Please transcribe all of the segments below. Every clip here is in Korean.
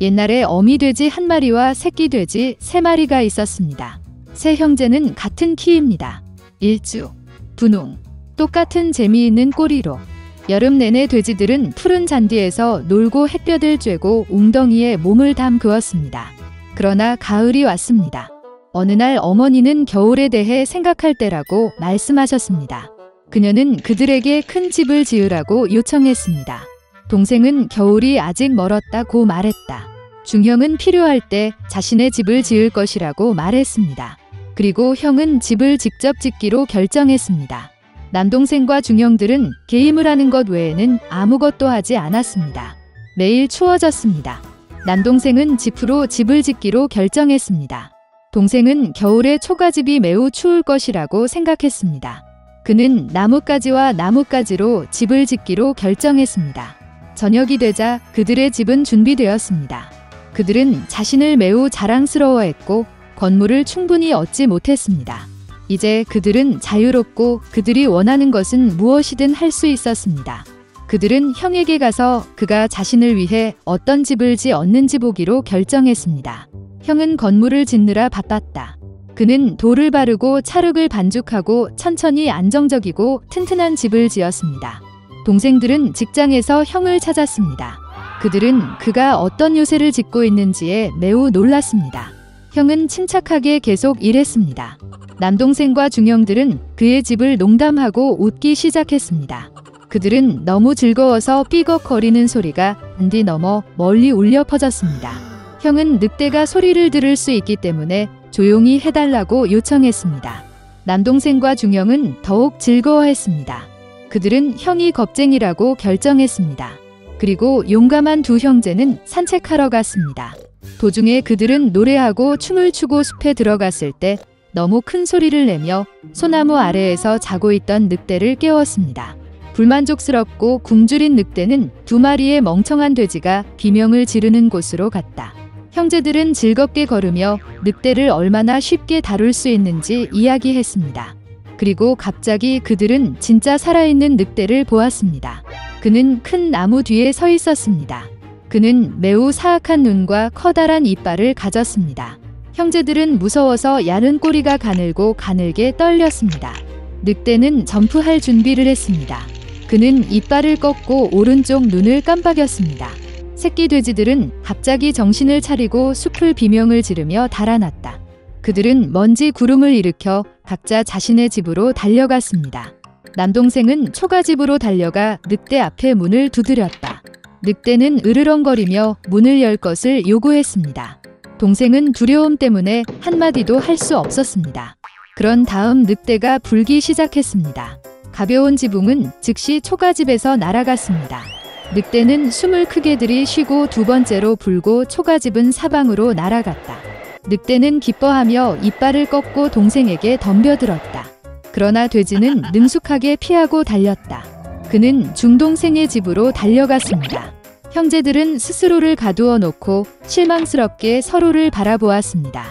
옛날에 어미돼지 1마리와 새끼돼지 3마리가 있었습니다. 세 형제는 같은 키입니다. 일주, 분홍, 똑같은 재미있는 꼬리로 여름 내내 돼지들은 푸른 잔디에서 놀고 햇볕을 쬐고 웅덩이에 몸을 담그었습니다. 그러나 가을이 왔습니다. 어느 날 어머니는 겨울에 대해 생각할 때라고 말씀하셨습니다. 그녀는 그들에게 큰 집을 지으라고 요청했습니다. 동생은 겨울이 아직 멀었다고 말했다. 중형은 필요할 때 자신의 집을 지을 것이라고 말했습니다. 그리고 형은 집을 직접 짓기로 결정했습니다. 남동생과 중형들은 게임을 하는 것 외에는 아무것도 하지 않았습니다. 매일 추워졌습니다. 남동생은 지프로 집을 짓기로 결정했습니다. 동생은 겨울에 초가집이 매우 추울 것이라고 생각했습니다. 그는 나뭇가지와 나뭇가지로 집을 짓기로 결정했습니다. 저녁이 되자 그들의 집은 준비되었습니다. 그들은 자신을 매우 자랑스러워했고 건물을 충분히 얻지 못했습니다. 이제 그들은 자유롭고 그들이 원하는 것은 무엇이든 할 수 있었습니다. 그들은 형에게 가서 그가 자신을 위해 어떤 집을 지었는지 보기로 결정했습니다. 형은 건물을 짓느라 바빴다. 그는 돌을 바르고 찰흙을 반죽하고 천천히 안정적이고 튼튼한 집을 지었습니다. 동생들은 직장에서 형을 찾았습니다. 그들은 그가 어떤 요새를 짓고 있는지에 매우 놀랐습니다. 형은 침착하게 계속 일했습니다. 남동생과 중형들은 그의 집을 농담하고 웃기 시작했습니다. 그들은 너무 즐거워서 삐걱거리는 소리가 단디 넘어 멀리 울려 퍼졌습니다. 형은 늑대가 소리를 들을 수 있기 때문에 조용히 해달라고 요청했습니다. 남동생과 중형은 더욱 즐거워했습니다. 그들은 형이 겁쟁이라고 결정했습니다. 그리고 용감한 두 형제는 산책하러 갔습니다. 도중에 그들은 노래하고 춤을 추고 숲에 들어갔을 때 너무 큰 소리를 내며 소나무 아래에서 자고 있던 늑대를 깨웠습니다. 불만족스럽고 굶주린 늑대는 2마리의 멍청한 돼지가 비명을 지르는 곳으로 갔다. 형제들은 즐겁게 걸으며 늑대를 얼마나 쉽게 다룰 수 있는지 이야기했습니다. 그리고 갑자기 그들은 진짜 살아있는 늑대를 보았습니다. 그는 큰 나무 뒤에 서 있었습니다. 그는 매우 사악한 눈과 커다란 이빨을 가졌습니다. 형제들은 무서워서 야른 꼬리가 가늘고 가늘게 떨렸습니다. 늑대는 점프할 준비를 했습니다. 그는 이빨을 꺾고 오른쪽 눈을 깜빡였습니다. 새끼 돼지들은 갑자기 정신을 차리고 숲을 비명을 지르며 달아났다. 그들은 먼지 구름을 일으켜 각자 자신의 집으로 달려갔습니다. 남동생은 초가집으로 달려가 늑대 앞에 문을 두드렸다. 늑대는 으르렁거리며 문을 열 것을 요구했습니다. 동생은 두려움 때문에 한마디도 할 수 없었습니다. 그런 다음 늑대가 불기 시작했습니다. 가벼운 지붕은 즉시 초가집에서 날아갔습니다. 늑대는 숨을 크게 들이쉬고 2번째로 불고 초가집은 사방으로 날아갔다. 늑대는 기뻐하며 이빨을 꺾고 동생에게 덤벼들었다. 그러나 돼지는 능숙하게 피하고 달렸다. 그는 중동생의 집으로 달려갔습니다. 형제들은 스스로를 가두어 놓고 실망스럽게 서로를 바라보았습니다.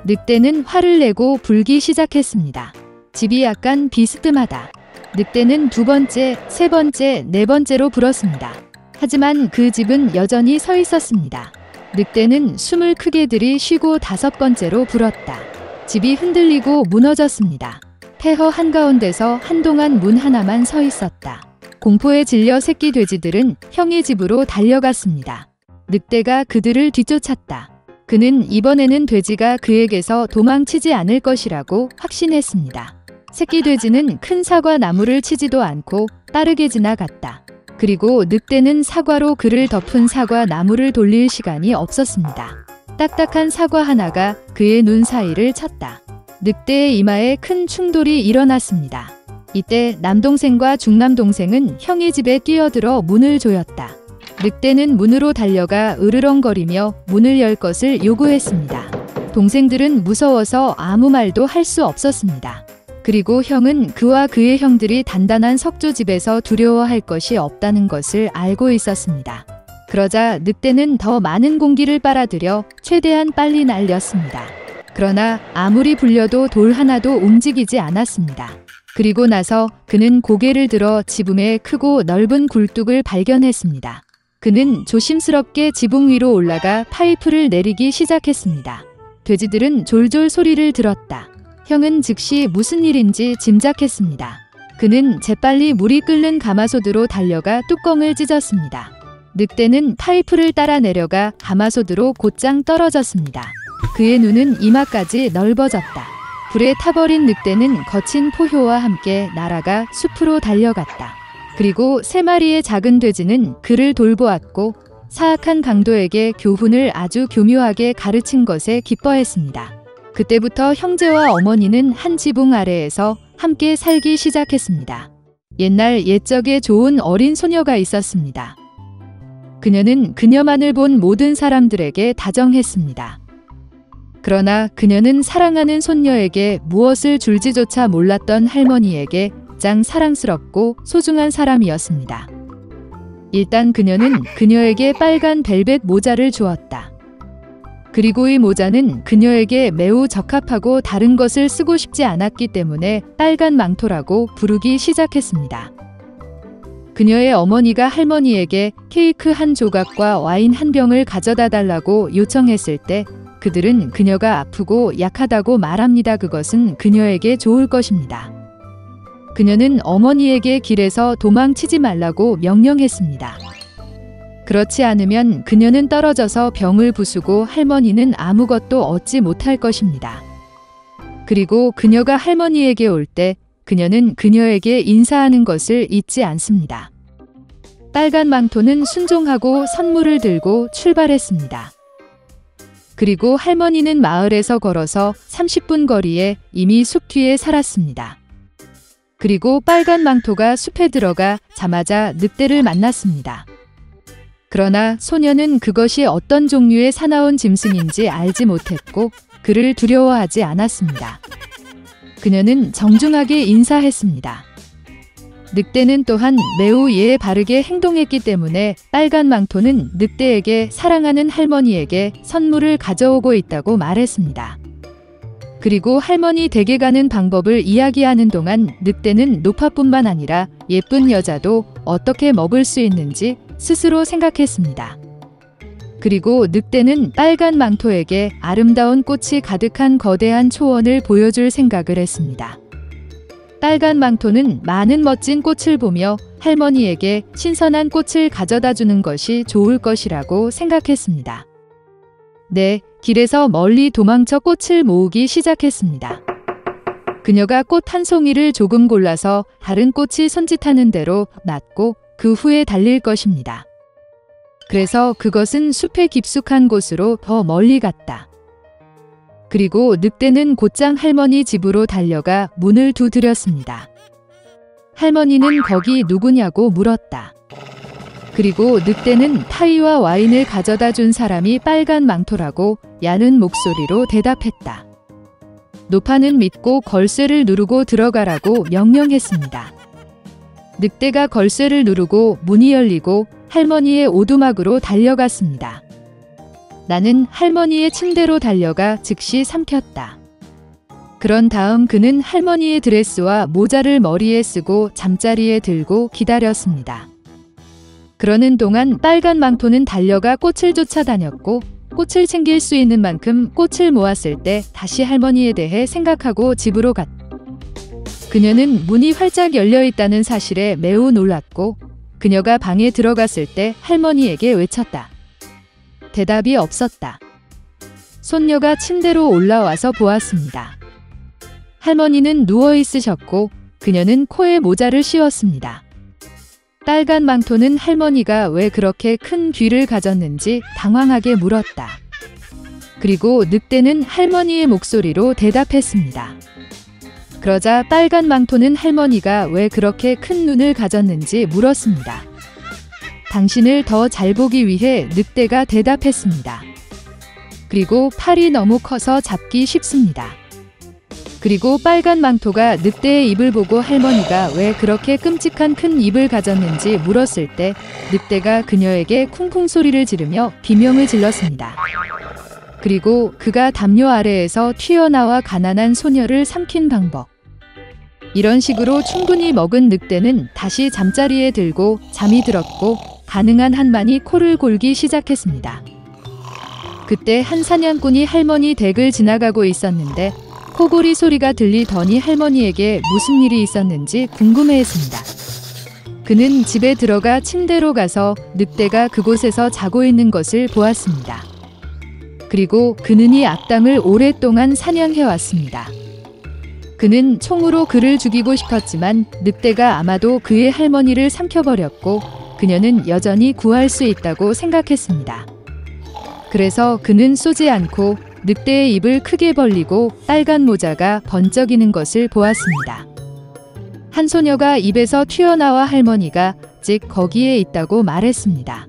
늑대는 화를 내고 불기 시작했습니다. 집이 약간 비스듬하다. 늑대는 2번째, 3번째, 4번째로 불었습니다. 하지만 그 집은 여전히 서 있었습니다. 늑대는 숨을 크게 들이쉬고 5번째로 불었다. 집이 흔들리고 무너졌습니다. 폐허 한가운데서 한동안 문 하나만 서 있었다. 공포에 질려 새끼 돼지들은 형의 집으로 달려갔습니다. 늑대가 그들을 뒤쫓았다. 그는 이번에는 돼지가 그에게서 도망치지 않을 것이라고 확신했습니다. 새끼 돼지는 큰 사과 나무를 치지도 않고 빠르게 지나갔다. 그리고 늑대는 사과로 그를 덮은 사과 나무를 돌릴 시간이 없었습니다. 딱딱한 사과 하나가 그의 눈 사이를 쳤다. 늑대의 이마에 큰 충돌이 일어났습니다. 이때 남동생과 중남동생은 형의 집에 뛰어들어 문을 조였다. 늑대는 문으로 달려가 으르렁거리며 문을 열 것을 요구했습니다. 동생들은 무서워서 아무 말도 할 수 없었습니다. 그리고 형은 그와 그의 형들이 단단한 석조집에서 두려워할 것이 없다는 것을 알고 있었습니다. 그러자 늑대는 더 많은 공기를 빨아들여 최대한 빨리 날렸습니다. 그러나 아무리 불려도 돌 하나도 움직이지 않았습니다. 그리고 나서 그는 고개를 들어 지붕에 크고 넓은 굴뚝을 발견했습니다. 그는 조심스럽게 지붕 위로 올라가 파이프를 내리기 시작했습니다. 돼지들은 졸졸 소리를 들었다. 형은 즉시 무슨 일인지 짐작했습니다. 그는 재빨리 물이 끓는 가마솥으로 달려가 뚜껑을 찢었습니다. 늑대는 파이프를 따라 내려가 가마솥으로 곧장 떨어졌습니다. 그의 눈은 이마까지 넓어졌다. 불에 타버린 늑대는 거친 포효와 함께 날아가 숲으로 달려갔다. 그리고 3마리의 작은 돼지는 그를 돌보았고 사악한 강도에게 교훈을 아주 교묘하게 가르친 것에 기뻐했습니다. 그때부터 형제와 어머니는 한 지붕 아래에서 함께 살기 시작했습니다. 옛날 옛적에 좋은 어린 소녀가 있었습니다. 그녀는 그녀만을 본 모든 사람들에게 다정했습니다. 그러나 그녀는 사랑하는 손녀에게 무엇을 줄지조차 몰랐던 할머니에게 가장 사랑스럽고 소중한 사람이었습니다. 일단 그녀는 그녀에게 빨간 벨벳 모자를 주었다. 그리고 이 모자는 그녀에게 매우 적합하고 다른 것을 쓰고 싶지 않았기 때문에 빨간 망토라고 부르기 시작했습니다. 그녀의 어머니가 할머니에게 케이크 한 조각과 와인 한 병을 가져다 달라고 요청했을 때 그들은 그녀가 아프고 약하다고 말합니다. 그것은 그녀에게 좋을 것입니다. 그녀는 어머니에게 길에서 도망치지 말라고 명령했습니다. 그렇지 않으면 그녀는 떨어져서 병을 부수고 할머니는 아무것도 얻지 못할 것입니다. 그리고 그녀가 할머니에게 올 때 그녀는 그녀에게 인사하는 것을 잊지 않습니다. 빨간 망토는 순종하고 선물을 들고 출발했습니다. 그리고 할머니는 마을에서 걸어서 30분 거리에 이미 숲 뒤에 살았습니다. 그리고 빨간 망토가 숲에 들어가 자마자 늑대를 만났습니다. 그러나 소녀는 그것이 어떤 종류의 사나운 짐승인지 알지 못했고 그를 두려워하지 않았습니다. 그녀는 정중하게 인사했습니다. 늑대는 또한 매우 예의 바르게 행동했기 때문에 빨간 망토는 늑대에게 사랑하는 할머니에게 선물을 가져오고 있다고 말했습니다. 그리고 할머니 댁에 가는 방법을 이야기하는 동안 늑대는 노파뿐만 아니라 예쁜 여자도 어떻게 먹을 수 있는지 스스로 생각했습니다. 그리고 늑대는 빨간 망토에게 아름다운 꽃이 가득한 거대한 초원을 보여줄 생각을 했습니다. 빨간 망토는 많은 멋진 꽃을 보며 할머니에게 신선한 꽃을 가져다 주는 것이 좋을 것이라고 생각했습니다. 네, 길에서 멀리 도망쳐 꽃을 모으기 시작했습니다. 그녀가 꽃 한 송이를 조금 골라서 다른 꽃이 손짓하는 대로 놨고 그 후에 달릴 것입니다. 그래서 그것은 숲의 깊숙한 곳으로 더 멀리 갔다. 그리고 늑대는 곧장 할머니 집으로 달려가 문을 두드렸습니다. 할머니는 거기 누구냐고 물었다. 그리고 늑대는 파이와 와인을 가져다 준 사람이 빨간 망토라고 야는 목소리로 대답했다. 노파는 믿고 걸쇠를 누르고 들어가라고 명령했습니다. 늑대가 걸쇠를 누르고 문이 열리고 할머니의 오두막으로 달려갔습니다. 나는 할머니의 침대로 달려가 즉시 삼켰다. 그런 다음 그는 할머니의 드레스와 모자를 머리에 쓰고 잠자리에 들고 기다렸습니다. 그러는 동안 빨간 망토는 달려가 꽃을 쫓아다녔고 꽃을 챙길 수 있는 만큼 꽃을 모았을 때 다시 할머니에 대해 생각하고 집으로 갔다. 그녀는 문이 활짝 열려 있다는 사실에 매우 놀랐고 그녀가 방에 들어갔을 때 할머니에게 외쳤다. 대답이 없었다. 손녀가 침대로 올라와서 보았습니다. 할머니는 누워 있으셨고 그녀는 코에 모자를 씌웠습니다. 빨간 망토는 할머니가 왜 그렇게 큰 귀를 가졌는지 당황하게 물었다. 그리고 늑대는 할머니의 목소리로 대답했습니다. 그러자 빨간 망토는 할머니가 왜 그렇게 큰 눈을 가졌는지 물었습니다. 당신을 더 잘 보기 위해 늑대가 대답했습니다. 그리고 팔이 너무 커서 잡기 쉽습니다. 그리고 빨간 망토가 늑대의 입을 보고 할머니가 왜 그렇게 끔찍한 큰 입을 가졌는지 물었을 때 늑대가 그녀에게 쿵쿵 소리를 지르며 비명을 질렀습니다. 그리고 그가 담요 아래에서 튀어나와 가난한 소녀를 삼킨 방법. 이런 식으로 충분히 먹은 늑대는 다시 잠자리에 들고 잠이 들었고 가능한 한만이 코를 골기 시작했습니다. 그때 한 사냥꾼이 할머니 댁을 지나가고 있었는데 코골이 소리가 들리더니 할머니에게 무슨 일이 있었는지 궁금해했습니다. 그는 집에 들어가 침대로 가서 늑대가 그곳에서 자고 있는 것을 보았습니다. 그리고 그는 이 악당을 오랫동안 사냥해왔습니다. 그는 총으로 그를 죽이고 싶었지만 늑대가 아마도 그의 할머니를 삼켜버렸고 그녀는 여전히 구할 수 있다고 생각했습니다. 그래서 그는 쏘지 않고 늑대의 입을 크게 벌리고 빨간 모자가 번쩍이는 것을 보았습니다. 한 소녀가 입에서 튀어나와 할머니가 즉 거기에 있다고 말했습니다.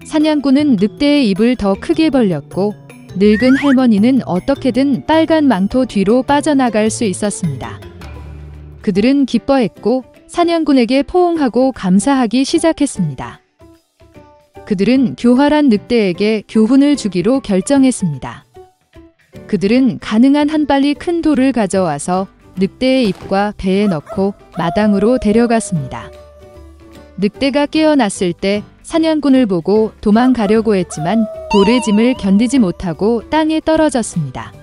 사냥꾼은 늑대의 입을 더 크게 벌렸고 늙은 할머니는 어떻게든 빨간 망토 뒤로 빠져나갈 수 있었습니다. 그들은 기뻐했고 사냥꾼에게 포옹하고 감사하기 시작했습니다. 그들은 교활한 늑대에게 교훈을 주기로 결정했습니다. 그들은 가능한 한 빨리 큰 돌을 가져와서 늑대의 입과 배에 넣고 마당으로 데려갔습니다. 늑대가 깨어났을 때 사냥꾼을 보고 도망가려고 했지만 돌의 짐을 견디지 못하고 땅에 떨어졌습니다.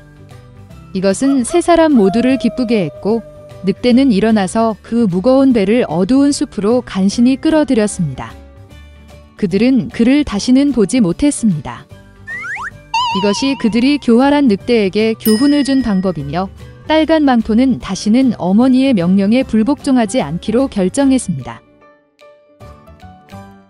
이것은 세 사람 모두를 기쁘게 했고 늑대는 일어나서 그 무거운 배를 어두운 숲으로 간신히 끌어들였습니다. 그들은 그를 다시는 보지 못했습니다. 이것이 그들이 교활한 늑대에게 교훈을 준 방법이며 빨간 망토는 다시는 어머니의 명령에 불복종하지 않기로 결정했습니다.